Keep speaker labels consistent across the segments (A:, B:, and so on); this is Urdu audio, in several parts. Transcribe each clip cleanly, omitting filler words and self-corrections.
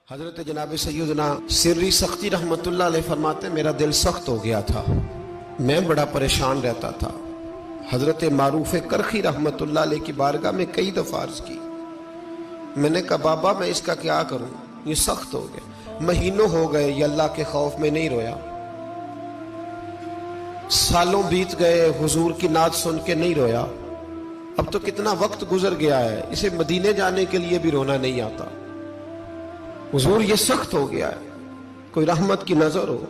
A: حضرت جناب سیدنا سری سختی رحمت اللہ علیہ فرماتے میرا دل سخت ہو گیا تھا، میں بڑا پریشان رہتا تھا۔ حضرت معروف کرخی رحمت اللہ علیہ کی بارگاہ میں کئی دفعہ عرض کی، میں نے کہا بابا میں اس کا کیا کروں، یہ سخت ہو گیا، مہینوں ہو گئے یہ اللہ کے خوف میں نہیں رویا، سالوں بیت گئے حضور کی نعت سن کے نہیں رویا، اب تو کتنا وقت گزر گیا ہے، اسے مدینے جانے کے لیے بھی رونا نہیں آتا، حضور یہ سخت ہو گیا ہے، کوئی رحمت کی نظر ہو،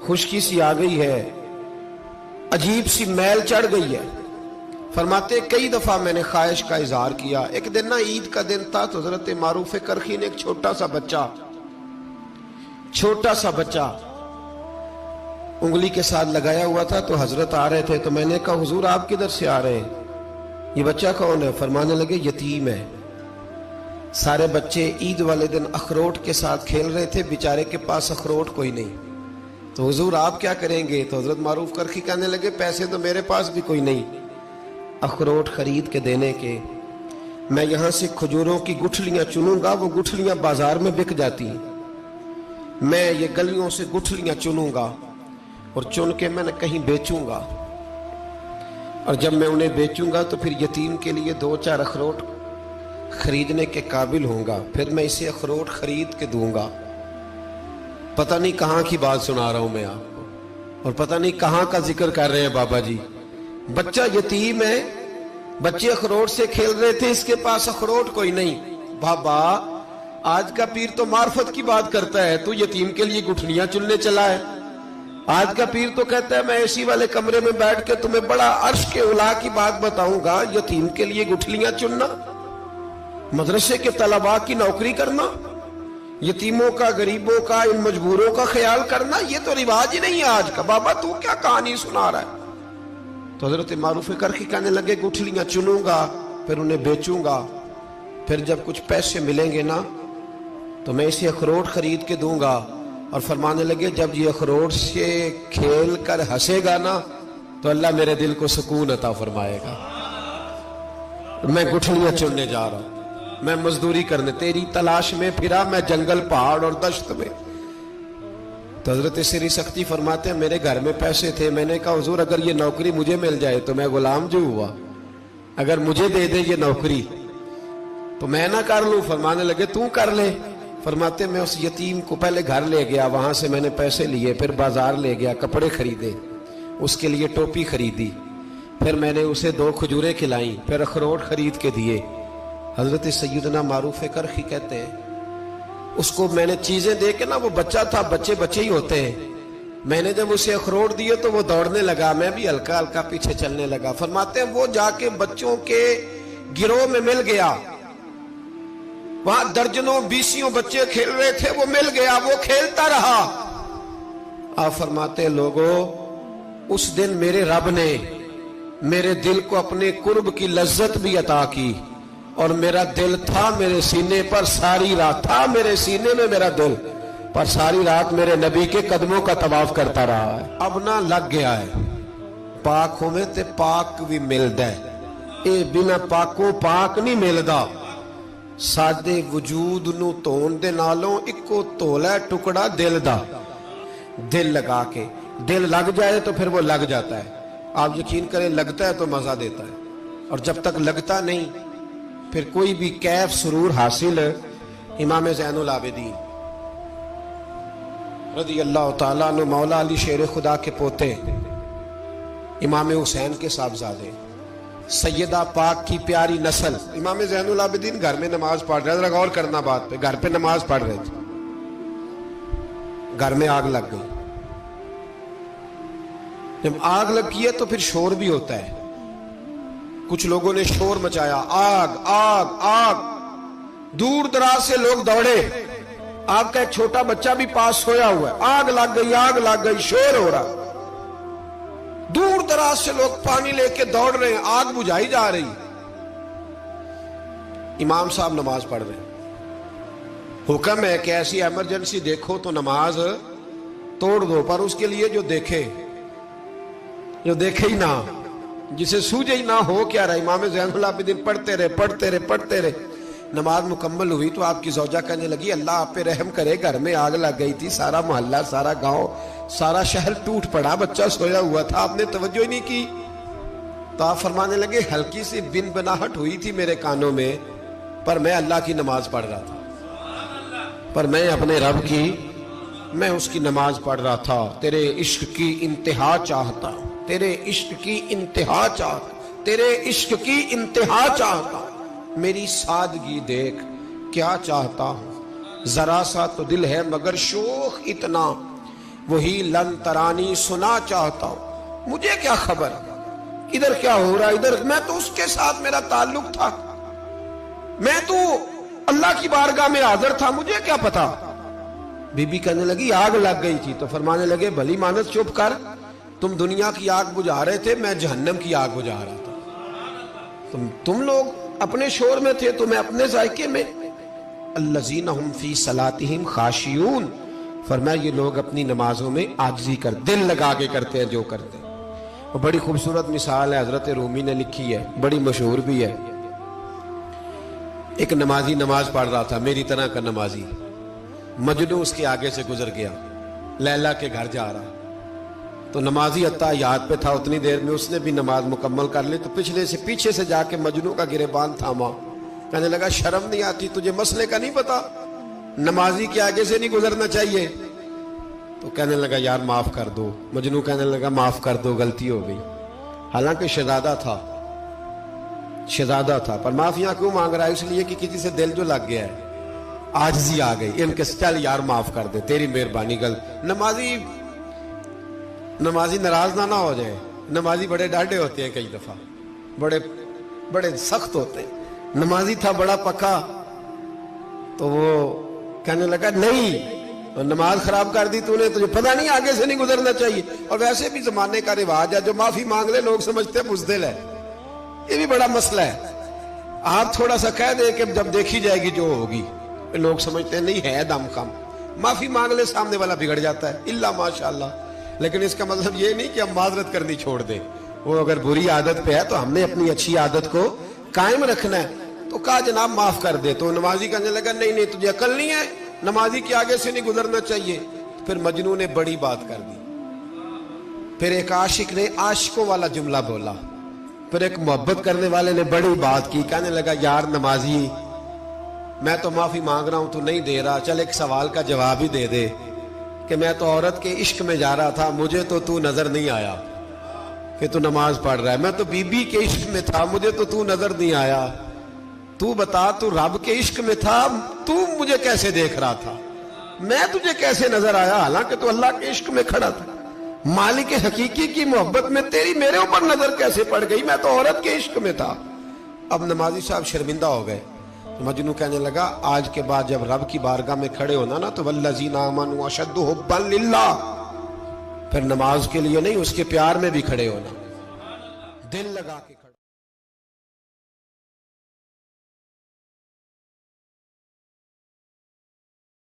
A: خشکی سی آ گئی ہے، عجیب سی میل چڑھ گئی ہے۔ فرماتے کئی دفعہ میں نے خواہش کا اظہار کیا۔ ایک دن نا عید کا دن تھا تو حضرت معروف کرخی نے ایک چھوٹا سا بچہ انگلی کے ساتھ لگایا ہوا تھا، تو حضرت آ رہے تھے تو میں نے کہا حضور آپ کدھر سے آ رہے ہیں، یہ بچہ کون ہے؟ فرمانے لگے یتیم ہے۔ سارے بچے عید والے دن اخروٹ کے ساتھ کھیل رہے تھے، بیچارے کے پاس اخروٹ کوئی نہیں، تو حضور آپ کیا کریں گے؟ تو حضرت معروف کرخی کہنے لگے پیسے تو میرے پاس بھی کوئی نہیں اخروٹ خرید کے دینے کے، میں یہاں سے کھجوروں کی گٹھلیاں چنوں گا، وہ گٹھلیاں بازار میں بک جاتی ہیں، میں یہ گلیوں سے گٹھلیاں چنوں گا اور چن کے میں نے کہیں بیچوں گا، اور جب میں انہیں بیچوں گا تو پھر یتیم کے لیے 2-4 اخروٹ خریدنے کے قابل ہوں گا، پھر میں اسے اخروٹ خرید کے دوں گا۔ پتہ نہیں کہاں کی بات سنا رہا ہوں میں آپ کو، اور پتہ نہیں کہاں کا ذکر کر رہے ہیں بابا جی۔ بچہ یتیم ہے، بچے اخروٹ سے کھیل رہے تھے، اس کے پاس اخروٹ کوئی نہیں۔ بابا آج کا پیر تو معرفت کی بات کرتا ہے، تو یتیم کے لیے گٹھلیاں چننے چلا ہے۔ آج کا پیر تو کہتا ہے میں اسی والے کمرے میں بیٹھ کے تمہیں بڑا عرش کے اعلیٰ کی بات بتاؤں گا، یتیم کے لیے گٹھلیاں چننا، مدرسے کے طلباء کی نوکری کرنا، یتیموں کا، غریبوں کا، ان مجبوروں کا خیال کرنا، یہ تو رواج ہی نہیں ہے آج کا۔ بابا تو کیا کہانی سنا رہا ہے؟ تو حضرت معروف کرخی کہنے لگے گٹھلیاں چنوں گا، پھر انہیں بیچوں گا، پھر جب کچھ پیسے ملیں گے نا تو میں اسے اخروٹ خرید کے دوں گا، اور فرمانے لگے جب یہ اخروٹ سے کھیل کر ہنسے گا نا تو اللہ میرے دل کو سکون عطا فرمائے گا۔ میں گٹھلیاں چننے جا رہا ہوں، میں مزدوری کرنے، تیری تلاش میں پھرا میں جنگل، پہاڑ اور دشت میں۔ تو حضرت سری سختی فرماتے ہیں میرے گھر میں پیسے تھے، میں نے کہا حضور اگر یہ نوکری مجھے مل جائے تو میں غلام جو ہوا، اگر مجھے دے دے یہ نوکری تو میں نہ کر لوں؟ فرمانے لگے تو کر لے۔ فرماتے میں اس یتیم کو پہلے گھر لے گیا، وہاں سے میں نے پیسے لیے، پھر بازار لے گیا، کپڑے خریدے، اس کے لیے ٹوپی خریدی، پھر میں نے اسے 2 کھجوریں کھلائیں، پھر اخروٹ خرید کے دیے۔ حضرت سیدنا معروف کرخی کہتے ہیں اس کو میں نے چیزیں دے کے نا، وہ بچہ تھا، بچے ہی ہوتے ہیں، میں نے جب اسے اخروٹ دیے تو وہ دوڑنے لگا، میں بھی ہلکا ہلکا پیچھے چلنے لگا۔ فرماتے ہیں وہ جا کے بچوں کے گروہ میں مل گیا، وہاں درجنوں 20 بچے کھیل رہے تھے، وہ مل گیا، وہ کھیلتا رہا۔ آپ فرماتے ہیں لوگوں اس دن میرے رب نے میرے دل کو اپنے قرب کی لذت بھی عطا کی، اور میرا دل تھا میرے سینے پر ساری رات، تھا میرے سینے میں میرا دل، پر ساری رات میرے نبی کے قدموں کا طواف کرتا رہا ہے۔ اب نہ لگ گیا ہے، پاک ہوئے تے پاک بھی ملدا ہے، اے بنا پاکوں پاک نہیں ملدا۔ سادے وجود نو تون دے نالوں اکو تولا ٹکڑا دل دا، دل لگا کے، دل لگ جائے تو پھر وہ لگ جاتا ہے۔ آپ یقین کریں لگتا ہے تو مزہ دیتا ہے، اور جب تک لگتا نہیں پھر کوئی بھی کیف سرور حاصل۔ امام زین العابدین رضی اللہ تعالیٰ عنہ مولا علی شیر خدا کے پوتے، امام حسین کے صاحبزادے، سیدہ پاک کی پیاری نسل، امام زین العابدین گھر میں نماز پڑھ رہے، ذرا غور کرنا بات پہ، گھر پہ نماز پڑھ رہے تھے، گھر میں آگ لگ گئی۔ جب آگ لگی ہے تو پھر شور بھی ہوتا ہے، کچھ لوگوں نے شور مچایا، آگ آگ آگ، دور دراز سے لوگ دوڑے، آپ کا ایک چھوٹا بچہ بھی پاس سویا ہوا ہے، آگ لگ گئی، شور ہو رہا، دور دراز سے لوگ پانی لے کے دوڑ رہے ہیں، آگ بجھائی جا رہی، امام صاحب نماز پڑھ رہے ہیں۔ حکم ہے کہ ایسی ایمرجنسی دیکھو تو نماز توڑ دو، پر اس کے لیے جو دیکھے ہی نہ، جسے سوجے ہی نہ ہو کیا رہا۔ امام زین العابدین پڑھتے رہے، نماز مکمل ہوئی تو آپ کی زوجہ کہنے لگی اللہ آپ پہ رحم کرے، گھر میں آگ لگ گئی تھی، سارا محلہ، سارا گاؤں، سارا شہر ٹوٹ پڑا، بچہ سویا ہوا تھا، آپ نے توجہ ہی نہیں کی۔ تو آپ فرمانے لگے ہلکی سی بن بناہٹ ہوئی تھی میرے کانوں میں، پر میں اللہ کی نماز پڑھ رہا تھا، پر میں اپنے رب کی میں اس کی نماز پڑھ رہا تھا، تیرے عشق کی انتہا چاہتا، تیرے عشق کی انتہا چاہتا، تیرے عشق کی انتہا چاہتا، میری سادگی دیکھ کیا چاہتا ہوں، ذرا سا تو دل ہے مگر شوخ اتنا، وہی لن ترانی سنا چاہتا ہوں، مجھے کیا خبر ادھر کیا ہو رہا، ادھر میں تو اس کے ساتھ میرا تعلق تھا، میں تو اللہ کی بارگاہ میں حاضر تھا، مجھے کیا پتا۔ بی بی کہنے لگی آگ لگ گئی تھی، تو فرمانے لگے بھلی مانس چپ کر، تم دنیا کی آگ بجھا رہے تھے، میں جہنم کی آگ بجھا رہا تھا، تم لوگ اپنے شور میں تھے تو میں اپنے ذائقے میں۔ الذین ہم فی صلاتہم خاشعون، فرمایا یہ لوگ اپنی نمازوں میں عاجزی کر دل لگا کے کرتے ہیں جو کرتے ہیں۔ وہ بڑی خوبصورت مثال ہے، حضرت رومی نے لکھی ہے، بڑی مشہور بھی ہے۔ ایک نمازی نماز پڑھ رہا تھا، میری طرح کا نمازی، مجنو اس کے آگے سے گزر گیا، لیلا کے گھر جا رہا، تو نمازی اتحیات پہ تھا، اتنی دیر میں اس نے بھی نماز مکمل کر لی، تو پیچھے سے جا کے مجنو کا گریبان تھاما، کہنے لگا شرم نہیں آتی تجھے، مسئلے کا نہیں پتا، نمازی کے آگے سے نہیں گزرنا چاہیے؟ تو کہنے لگا یار معاف کر دو، مجنو کہنے لگا معاف کر دو، غلطی ہو گئی، حالانکہ شہزادہ تھا، پر معافیاں کیوں مانگ رہا ہے؟ اس لیے کہ کسی سے دل جو لگ گیا ہے، عاجزی آ گئی، ان کے چل یار معاف کر دے، تیری مہربانی، نمازی ناراض نہ ہو جائے، نمازی بڑے ڈاڈے ہوتے ہیں، کئی دفعہ بڑے سخت ہوتے ہیں، نمازی تھا بڑا پکا، تو وہ کہنے لگا نہیں، نماز خراب کر دی تو نے، تجھے پتہ نہیں آگے سے نہیں گزرنا چاہیے، اور ویسے بھی زمانے کا رواج ہے، جو معافی مانگ لے لوگ سمجھتے ہیں بزدل ہے، یہ بھی بڑا مسئلہ ہے، آپ تھوڑا سا کہہ دیں کہ جب دیکھی جائے گی جو ہوگی، لوگ سمجھتے ہیں نہیں ہے دم کم، معافی مانگ لے سامنے والا بگڑ جاتا ہے، الا ماشاءاللہ، لیکن اس کا مطلب یہ نہیں کہ ہم معذرت کرنی چھوڑ دیں، وہ اگر بری عادت پہ ہے تو ہم نے اپنی اچھی عادت کو قائم رکھنا ہے، تو کہا جناب معاف کر دے، تو نمازی کہنے لگا نہیں تجھے عقل نہیں ہے، نمازی کے آگے سے نہیں گزرنا چاہیے۔ پھر مجنون نے بڑی بات کر دی، پھر ایک عاشق نے عاشقوں والا جملہ بولا، پھر ایک محبت کرنے والے نے بڑی بات کی، کہنے لگا یار نمازی میں تو معافی مانگ رہا ہوں تو نہیں دے رہا، چل ایک سوال کا جواب ہی دے دے کہ میں تو عورت کے عشق میں جا رہا تھا، مجھے تو نظر نہیں آیا کہ تو نماز پڑھ رہا ہے، میں تو بی بی کے عشق میں تھا، مجھے تو نظر نہیں آیا، تو بتا تو رب کے عشق میں تھا، تو مجھے کیسے دیکھ رہا تھا، میں تجھے کیسے نظر آیا، حالانکہ تو اللہ کے عشق میں کھڑا تھا، مالک حقیقی کی محبت میں تیری میرے اوپر نظر کیسے پڑ گئی، میں تو عورت کے عشق میں تھا۔ اب نمازی صاحب شرمندہ ہو گئے، مجنو کہنے لگا آج کے بعد جب رب کی بارگاہ میں کھڑے ہونا نا تو والذین آمنوا اشد حبا للہ، پھر نماز کے لیے نہیں، اس کے پیار میں بھی کھڑے ہونا، دل لگا کے کھڑے